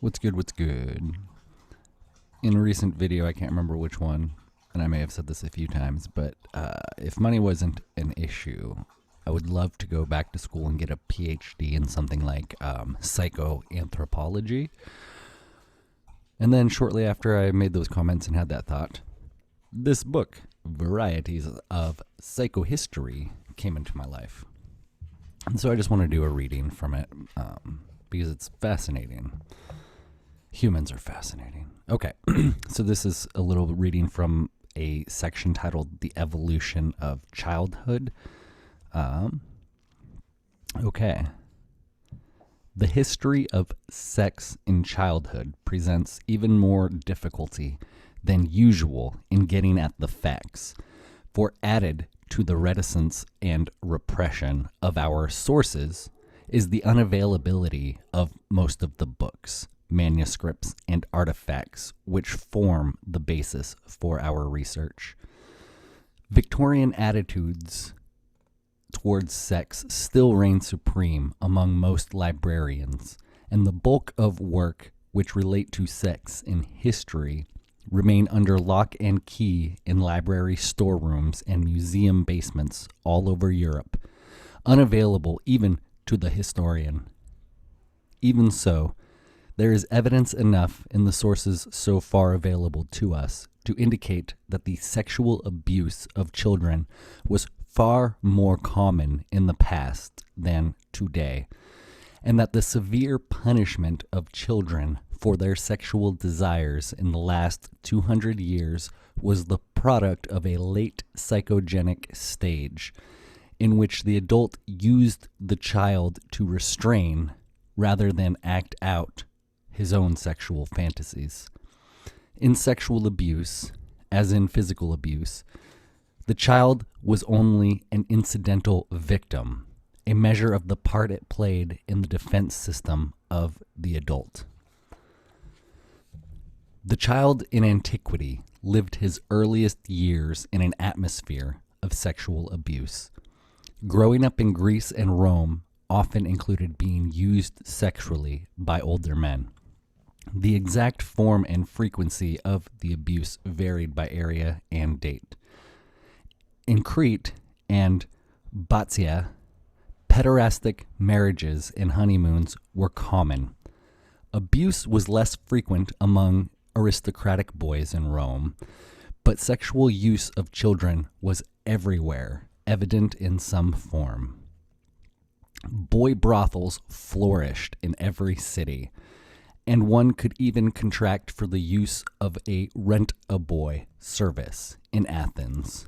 What's good, what's good? In a recent video, I can't remember which one, and I may have said this a few times, but if money wasn't an issue, I would love to go back to school and get a PhD in something like psychoanthropology. And then shortly after I made those comments and had that thought, this book, Varieties of Psychohistory, came into my life. And so I just want to do a reading from it because it's fascinating. Humans are fascinating. Okay, so this is a little reading from a section titled The Evolution of Childhood. Okay. The history of sex in childhood presents even more difficulty than usual in getting at the facts, for added to the reticence and repression of our sources is the unavailability of most of the books, manuscripts, and artifacts which form the basis for our research. Victorian attitudes towards sex still reign supreme among most librarians, and the bulk of work which relate to sex in history remain under lock and key in library storerooms and museum basements all over Europe, unavailable even to the historian. Even so, there is evidence enough in the sources so far available to us to indicate that the sexual abuse of children was far more common in the past than today, and that the severe punishment of children for their sexual desires in the last 200 years was the product of a late psychogenic stage in which the adult used the child to restrain rather than act out his own sexual fantasies. In sexual abuse, as in physical abuse, the child was only an incidental victim, a measure of the part it played in the defense system of the adult. The child in antiquity lived his earliest years in an atmosphere of sexual abuse. Growing up in Greece and Rome often included being used sexually by older men. The exact form and frequency of the abuse varied by area and date. In Crete and Bactria, pederastic marriages and honeymoons were common. Abuse was less frequent among aristocratic boys in Rome, but sexual use of children was everywhere, evident in some form. Boy brothels flourished in every city, and one could even contract for the use of a rent-a-boy service in Athens.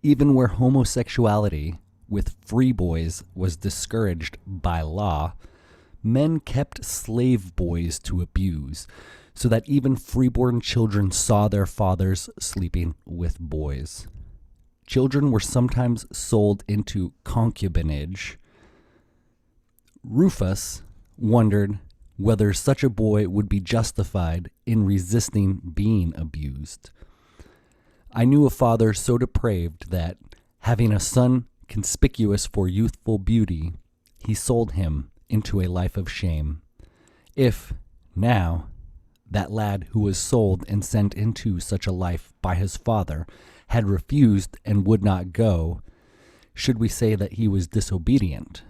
Even where homosexuality with free boys was discouraged by law, men kept slave boys to abuse, so that even freeborn children saw their fathers sleeping with boys. Children were sometimes sold into concubinage. Rufus wondered whether such a boy would be justified in resisting being abused. I knew a father so depraved that, having a son conspicuous for youthful beauty, he sold him into a life of shame. If, now, that lad who was sold and sent into such a life by his father had refused and would not go, should we say that he was disobedient?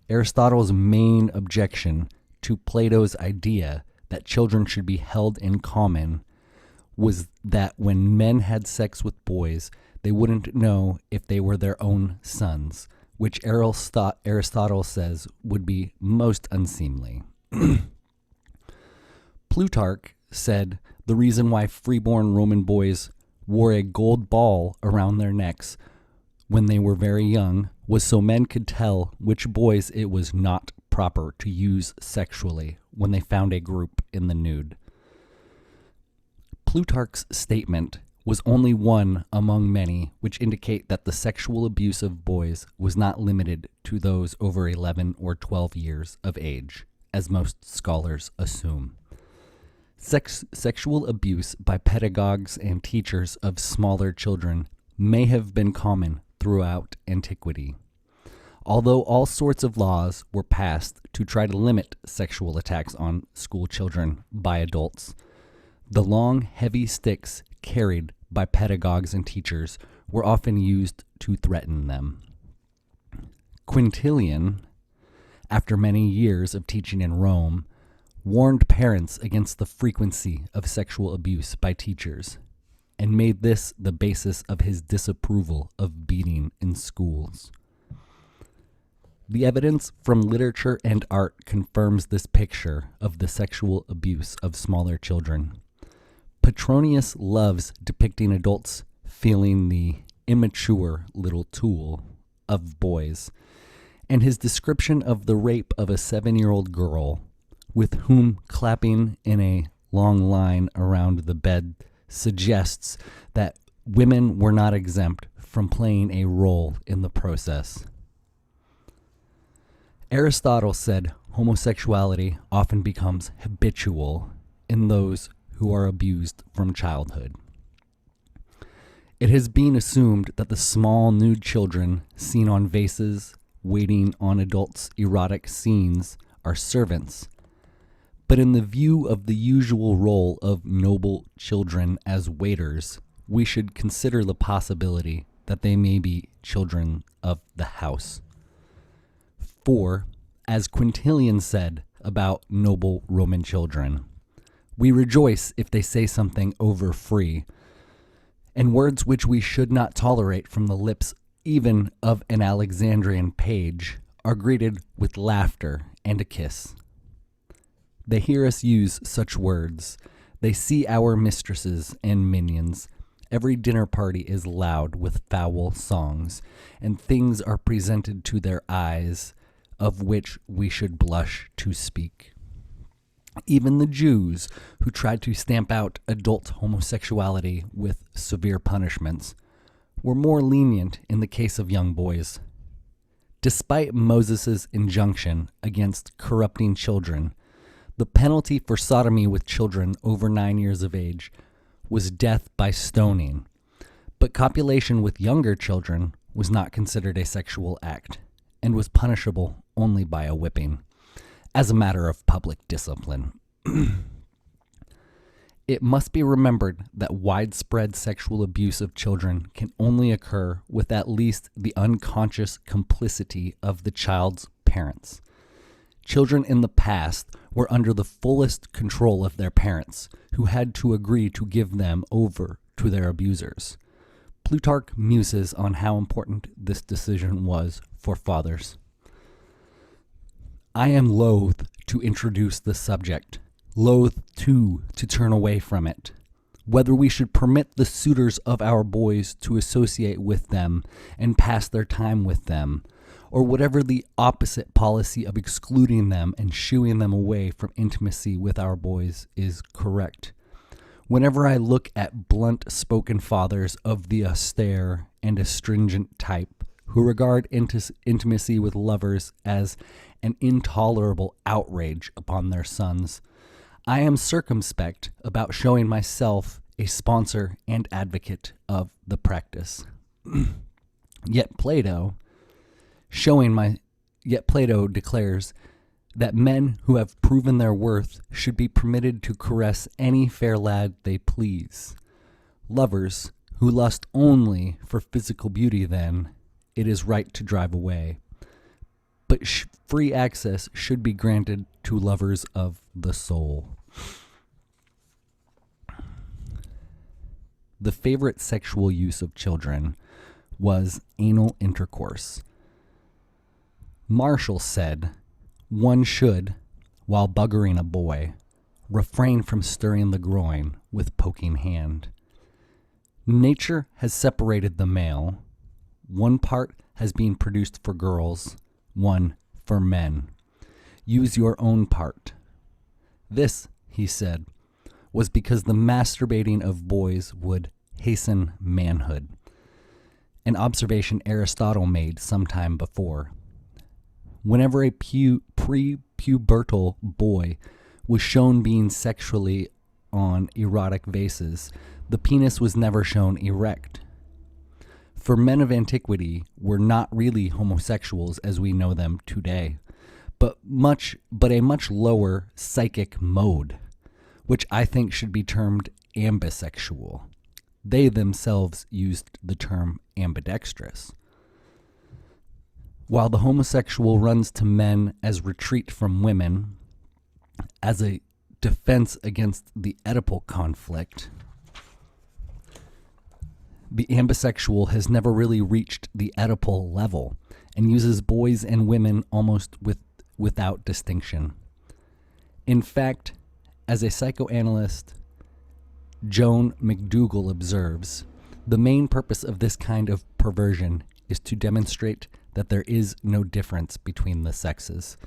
Aristotle's main objection to Plato's idea that children should be held in common was that when men had sex with boys, they wouldn't know if they were their own sons, which Aristotle says would be most unseemly. Plutarch said the reason why freeborn Roman boys wore a gold ball around their necks when they were very young was so men could tell which boys it was not proper to use sexually when they found a group in the nude. Plutarch's statement was only one among many which indicate that the sexual abuse of boys was not limited to those over 11 or 12 years of age, as most scholars assume. Sexual abuse by pedagogues and teachers of smaller children may have been common throughout antiquity. Although all sorts of laws were passed to try to limit sexual attacks on school children by adults, the long, heavy sticks carried by pedagogues and teachers were often used to threaten them. Quintilian, after many years of teaching in Rome, warned parents against the frequency of sexual abuse by teachers, and made this the basis of his disapproval of beating in schools. The evidence from literature and art confirms this picture of the sexual abuse of smaller children. Petronius loves depicting adults feeling the immature little tool of boys, and his description of the rape of a 7-year-old girl with whom clapping in a long line around the bed suggests that women were not exempt from playing a role in the process. Aristotle said homosexuality often becomes habitual in those who are abused from childhood. It has been assumed that the small nude children seen on vases waiting on adults' erotic scenes are servants, but in the view of the usual role of noble children as waiters, we should consider the possibility that they may be children of the house. For, as Quintilian said about noble Roman children, we rejoice if they say something over free, and words which we should not tolerate from the lips even of an Alexandrian page are greeted with laughter and a kiss. They hear us use such words. They see our mistresses and minions. Every dinner party is loud with foul songs, and things are presented to their eyes of which we should blush to speak. Even the Jews, who tried to stamp out adult homosexuality with severe punishments, were more lenient in the case of young boys. Despite Moses' injunction against corrupting children, the penalty for sodomy with children over 9 years of age was death by stoning, but copulation with younger children was not considered a sexual act and was punishable only by a whipping, as a matter of public discipline. It must be remembered that widespread sexual abuse of children can only occur with at least the unconscious complicity of the child's parents. Children in the past were under the fullest control of their parents, who had to agree to give them over to their abusers. Plutarch muses on how important this decision was for fathers. I am loath to introduce the subject, loath too to turn away from it, whether we should permit the suitors of our boys to associate with them and pass their time with them, or whatever the opposite policy of excluding them and shooing them away from intimacy with our boys is correct. Whenever I look at blunt-spoken fathers of the austere and astringent type who regard intimacy with lovers as an intolerable outrage upon their sons, I am circumspect about showing myself a sponsor and advocate of the practice. Yet Plato declares that men who have proven their worth should be permitted to caress any fair lad they please. Lovers who lust only for physical beauty, then, it is right to drive away. But free access should be granted to lovers of the soul. The favorite sexual use of children was anal intercourse. Marshall said, one should, while buggering a boy, refrain from stirring the groin with poking hand. Nature has separated the male. One part has been produced for girls, one for men. Use your own part. This, he said, was because the masturbating of boys would hasten manhood, an observation Aristotle made some time before. Whenever a pre-pubertal boy was shown being sexually on erotic vases, the penis was never shown erect. For men of antiquity were not really homosexuals as we know them today, but a much lower psychic mode, which I think should be termed ambisexual. They themselves used the term ambidextrous. While the homosexual runs to men as retreat from women, as a defense against the Oedipal conflict, the ambisexual has never really reached the Oedipal level and uses boys and women almost without distinction. In fact, as a psychoanalyst, Joan McDougall observes, the main purpose of this kind of perversion is to demonstrate that there is no difference between the sexes.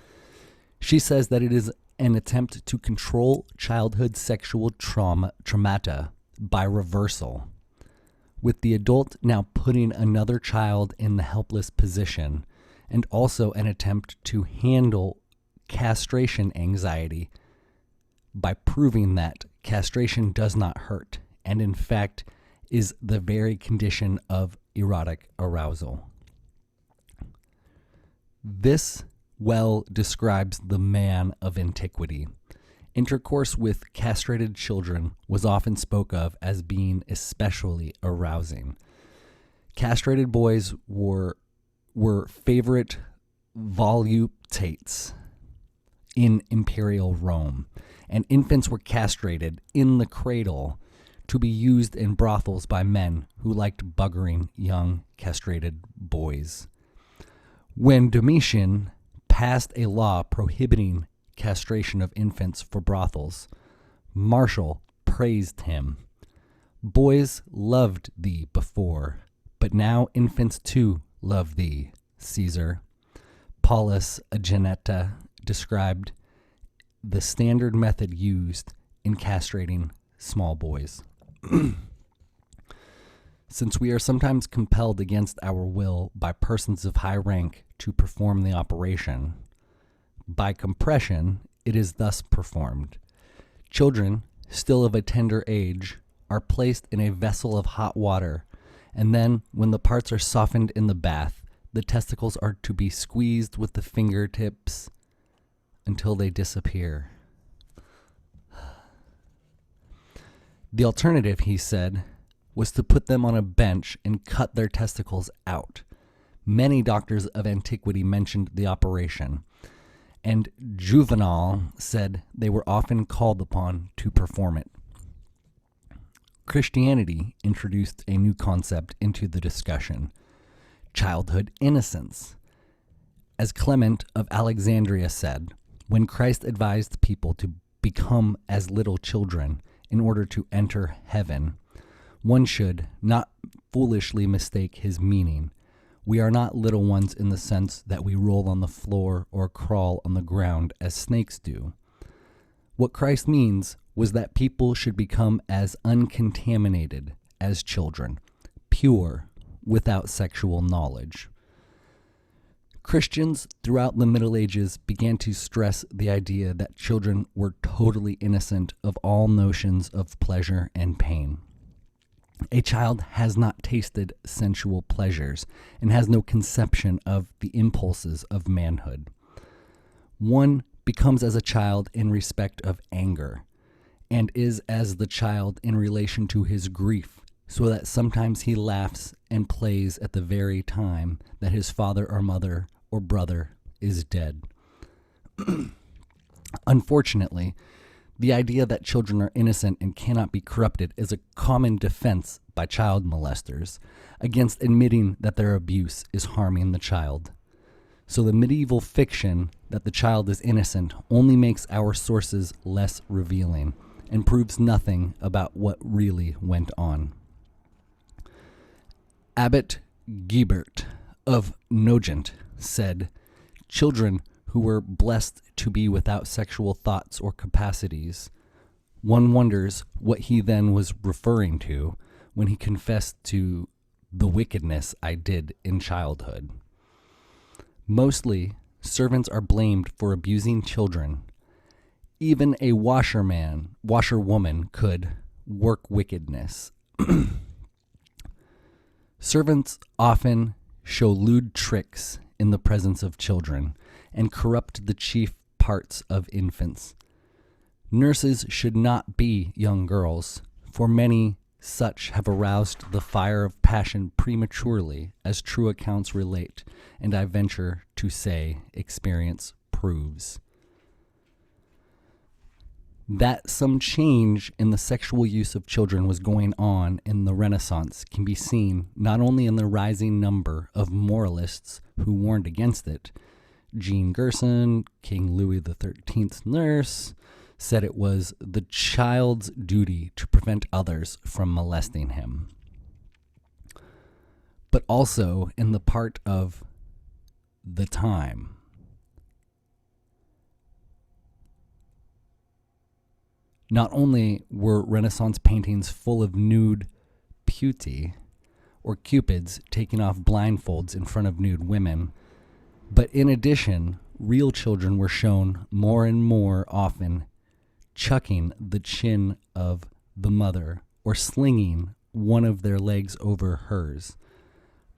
She says that it is an attempt to control childhood sexual traumata by reversal, with the adult now putting another child in the helpless position, and also an attempt to handle castration anxiety by proving that castration does not hurt, and in fact is the very condition of erotic arousal. This well describes the man of antiquity. Intercourse with castrated children was often spoke of as being especially arousing. Castrated boys were favorite voluptates in imperial Rome, and infants were castrated in the cradle to be used in brothels by men who liked buggering young castrated boys. When Domitian passed a law prohibiting castration of infants for brothels, Martial praised him. Boys loved thee before, but now infants too love thee, Caesar. Paulus Ageneta described the standard method used in castrating small boys. Since we are sometimes compelled against our will by persons of high rank to perform the operation, by compression it is thus performed. Children, still of a tender age, are placed in a vessel of hot water, and then, when the parts are softened in the bath, the testicles are to be squeezed with the fingertips until they disappear. The alternative, he said, was to put them on a bench and cut their testicles out. Many doctors of antiquity mentioned the operation, and Juvenal said they were often called upon to perform it. Christianity introduced a new concept into the discussion: childhood innocence. As Clement of Alexandria said, when Christ advised people to become as little children in order to enter heaven, one should not foolishly mistake his meaning. We are not little ones in the sense that we roll on the floor or crawl on the ground as snakes do. What Christ means was that people should become as uncontaminated as children, pure, without sexual knowledge. Christians throughout the Middle Ages began to stress the idea that children were totally innocent of all notions of pleasure and pain. A child has not tasted sensual pleasures and has no conception of the impulses of manhood. One becomes as a child in respect of anger, and is as the child in relation to his grief, so that sometimes he laughs and plays at the very time that his father or mother or brother is dead. Unfortunately, the idea that children are innocent and cannot be corrupted is a common defense by child molesters against admitting that their abuse is harming the child. So the medieval fiction that the child is innocent only makes our sources less revealing and proves nothing about what really went on. Abbot Guibert of Nogent said, children who were blessed to be without sexual thoughts or capacities, one wonders what he then was referring to when he confessed to the wickedness I did in childhood. Mostly, servants are blamed for abusing children. Even a washerwoman could work wickedness. Servants often show lewd tricks in the presence of children and corrupt the chief parts of infants. Nurses should not be young girls, for many such have aroused the fire of passion prematurely, as true accounts relate, and I venture to say experience proves. That some change in the sexual use of children was going on in the Renaissance can be seen not only in the rising number of moralists who warned against it. Jean Gerson, King Louis XIII's nurse, said it was the child's duty to prevent others from molesting him. But also in the part of the time. Not only were Renaissance paintings full of nude putti, or cupids taking off blindfolds in front of nude women, but in addition, real children were shown more and more often chucking the chin of the mother or slinging one of their legs over hers,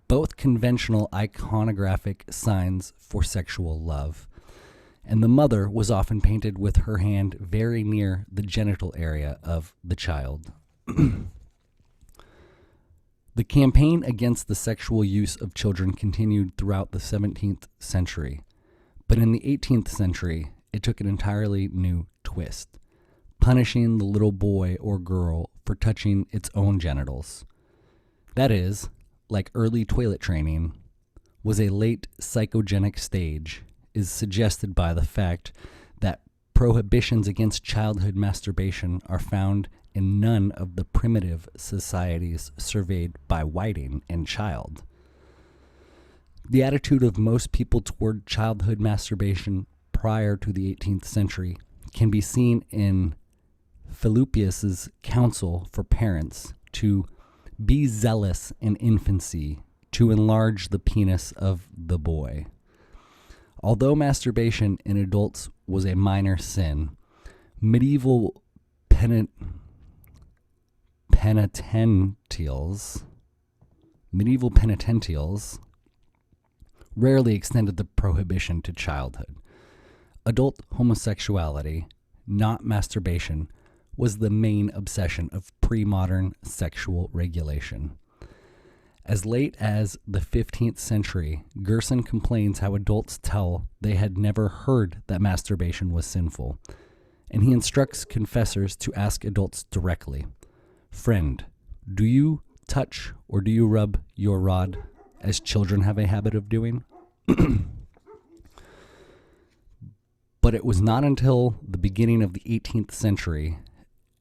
both conventional iconographic signs for sexual love. And the mother was often painted with her hand very near the genital area of the child. The campaign against the sexual use of children continued throughout the 17th century, but in the 18th century, it took an entirely new twist, punishing the little boy or girl for touching its own genitals. That is, like early toilet training, was a late psychogenic stage, is suggested by the fact that prohibitions against childhood masturbation are found in none of the primitive societies surveyed by Whiting and Child. The attitude of most people toward childhood masturbation prior to the 18th century can be seen in Fallopius's counsel for parents to be zealous in infancy to enlarge the penis of the boy. Although masturbation in adults was a minor sin, medieval penitentials rarely extended the prohibition to childhood. Adult homosexuality, not masturbation, was the main obsession of pre-modern sexual regulation. As late as the 15th century, Gerson complains how adults tell they had never heard that masturbation was sinful, and he instructs confessors to ask adults directly, "Friend, do you touch or do you rub your rod, as children have a habit of doing?" But it was not until the beginning of the 18th century,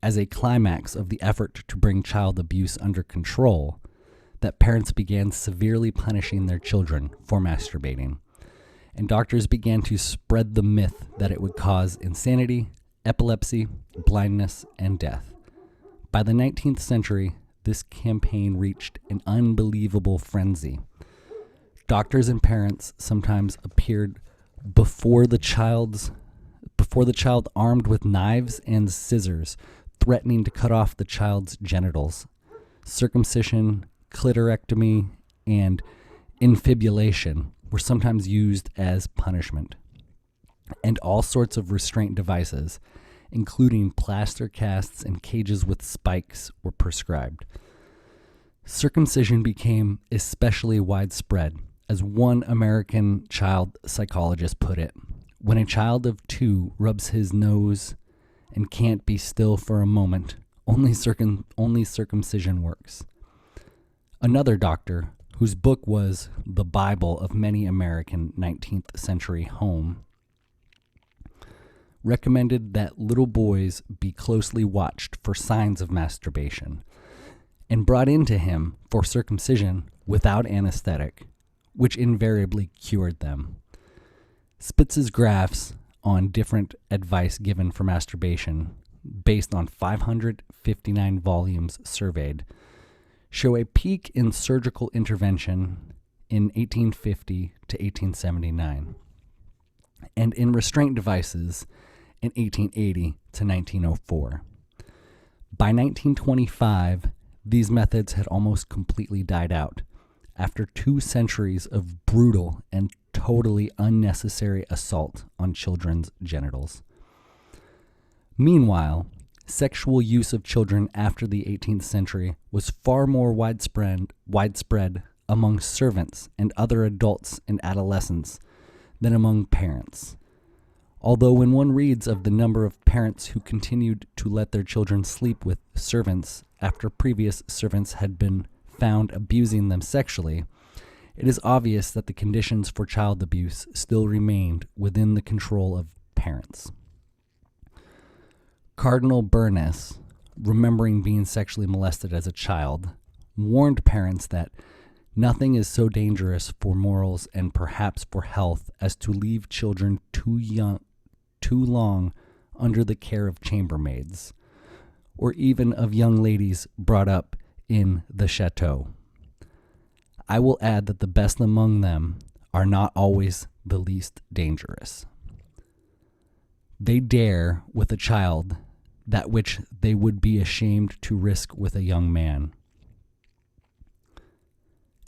as a climax of the effort to bring child abuse under control, that parents began severely punishing their children for masturbating, and doctors began to spread the myth that it would cause insanity, epilepsy, blindness, and death. By the 19th century, this campaign reached an unbelievable frenzy. Doctors and parents sometimes appeared before the child armed with knives and scissors, threatening to cut off the child's genitals. Circumcision, clitorectomy, and infibulation were sometimes used as punishment, and all sorts of restraint devices, including plaster casts and cages with spikes, were prescribed. Circumcision became especially widespread, as one American child psychologist put it, "When a child of 2 rubs his nose and can't be still for a moment, only circumcision works." Another doctor, whose book was the Bible of many American 19th century home, recommended that little boys be closely watched for signs of masturbation, and brought into him for circumcision without anesthetic, which invariably cured them. Spitz's graphs on different advice given for masturbation, based on 559 volumes surveyed, show a peak in surgical intervention in 1850 to 1879, and in restraint devices in 1880 to 1904. By 1925, these methods had almost completely died out, after 2 centuries of brutal and totally unnecessary assault on children's genitals. Meanwhile, sexual use of children after the 18th century was far more widespread among servants and other adults and adolescents than among parents. Although when one reads of the number of parents who continued to let their children sleep with servants after previous servants had been found abusing them sexually, it is obvious that the conditions for child abuse still remained within the control of parents. Cardinal Burness, remembering being sexually molested as a child, warned parents that nothing is so dangerous for morals and perhaps for health as to leave children too long under the care of chambermaids, or even of young ladies brought up in the chateau. I will add that the best among them are not always the least dangerous. They dare with a child that which they would be ashamed to risk with a young man.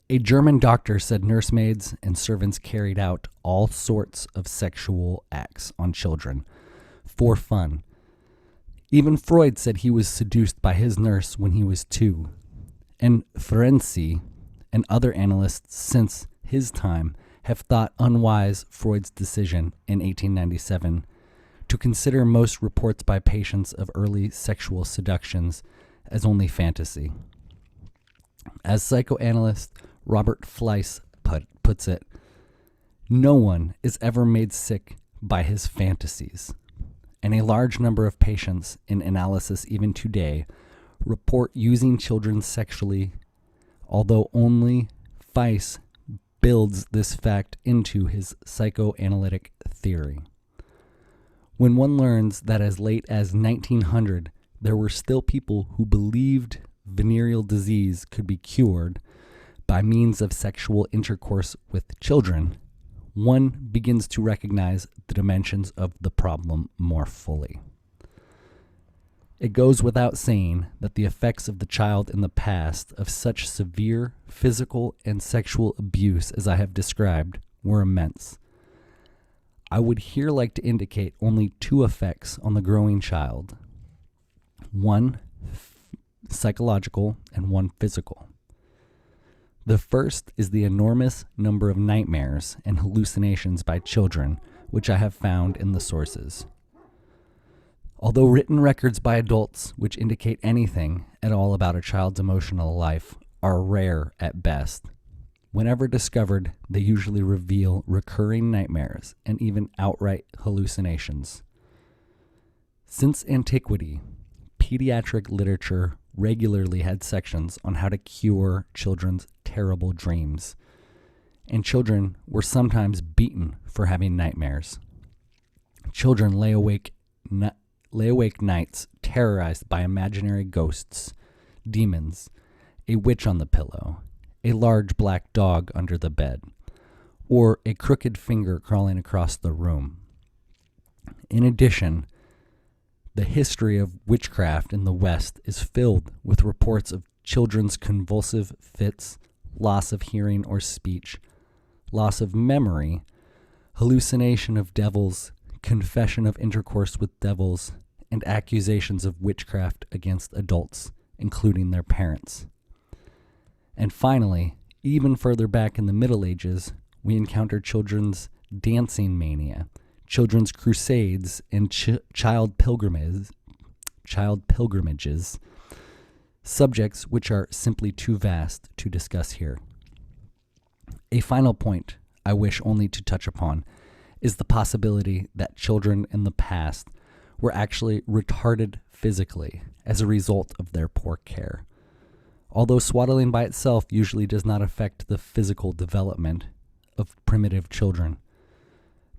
A German doctor said nursemaids and servants carried out all sorts of sexual acts on children for fun. Even Freud said he was seduced by his nurse when he was 2. And Ferenczi and other analysts since his time have thought unwise Freud's decision in 1897 to consider most reports by patients of early sexual seductions as only fantasy. As psychoanalyst Robert Fleiss puts it, no one is ever made sick by his fantasies, and a large number of patients in analysis even today report using children sexually, although only Fleiss builds this fact into his psychoanalytic theory. When one learns that as late as 1900 there were still people who believed venereal disease could be cured by means of sexual intercourse with children, one begins to recognize the dimensions of the problem more fully. It goes without saying that the effects of the child in the past of such severe physical and sexual abuse as I have described were immense. I would here like to indicate only 2 effects on the growing child. One psychological and one physical. The first is the enormous number of nightmares and hallucinations by children, which I have found in the sources. Although written records by adults which indicate anything at all about a child's emotional life are rare at best, whenever discovered, they usually reveal recurring nightmares and even outright hallucinations. Since antiquity, pediatric literature regularly had sections on how to cure children's terrible dreams, and children were sometimes beaten for having nightmares. Children lay awake nights terrorized by imaginary ghosts, demons, a witch on the pillow, a large black dog under the bed, or a crooked finger crawling across the room. In addition, the history of witchcraft in the West is filled with reports of children's convulsive fits, loss of hearing or speech, loss of memory, hallucination of devils, confession of intercourse with devils, and accusations of witchcraft against adults, including their parents. And finally, even further back in the Middle Ages, we encounter children's dancing mania, children's crusades, and child pilgrimages, subjects which are simply too vast to discuss here. A final point I wish only to touch upon is the possibility that children in the past were actually retarded physically as a result of their poor care. Although swaddling by itself usually does not affect the physical development of primitive children,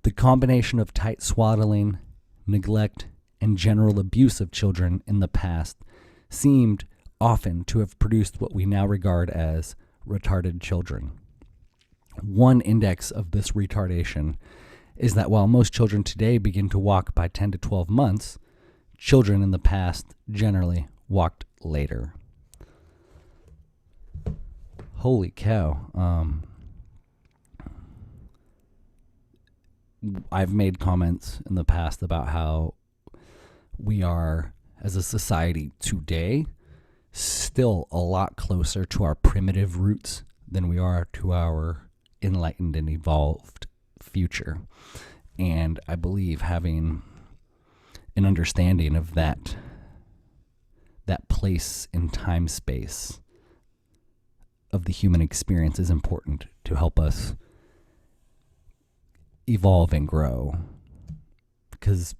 the combination of tight swaddling, neglect, and general abuse of children in the past seemed often to have produced what we now regard as retarded children. One index of this retardation is that while most children today begin to walk by 10 to 12 months, children in the past generally walked later. Holy cow. I've made comments in the past about how we are, as a society today, still a lot closer to our primitive roots than we are to our enlightened and evolved future. And I believe having an understanding of that place in time space of the human experience is important to help us evolve and grow, because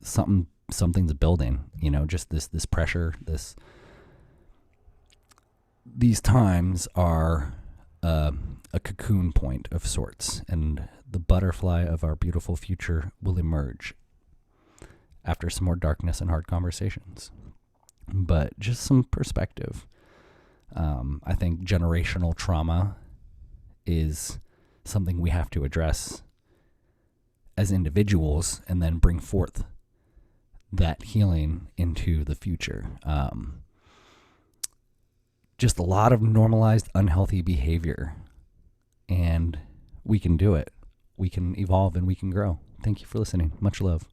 something's building, just this pressure, these times are a cocoon point of sorts, and the butterfly of our beautiful future will emerge after some more darkness and hard conversations. But just some perspective. I think generational trauma is something we have to address as individuals and then bring forth that healing into the future. Just a lot of normalized unhealthy behavior, and we can do it. We can evolve and we can grow. Thank you for listening. Much love.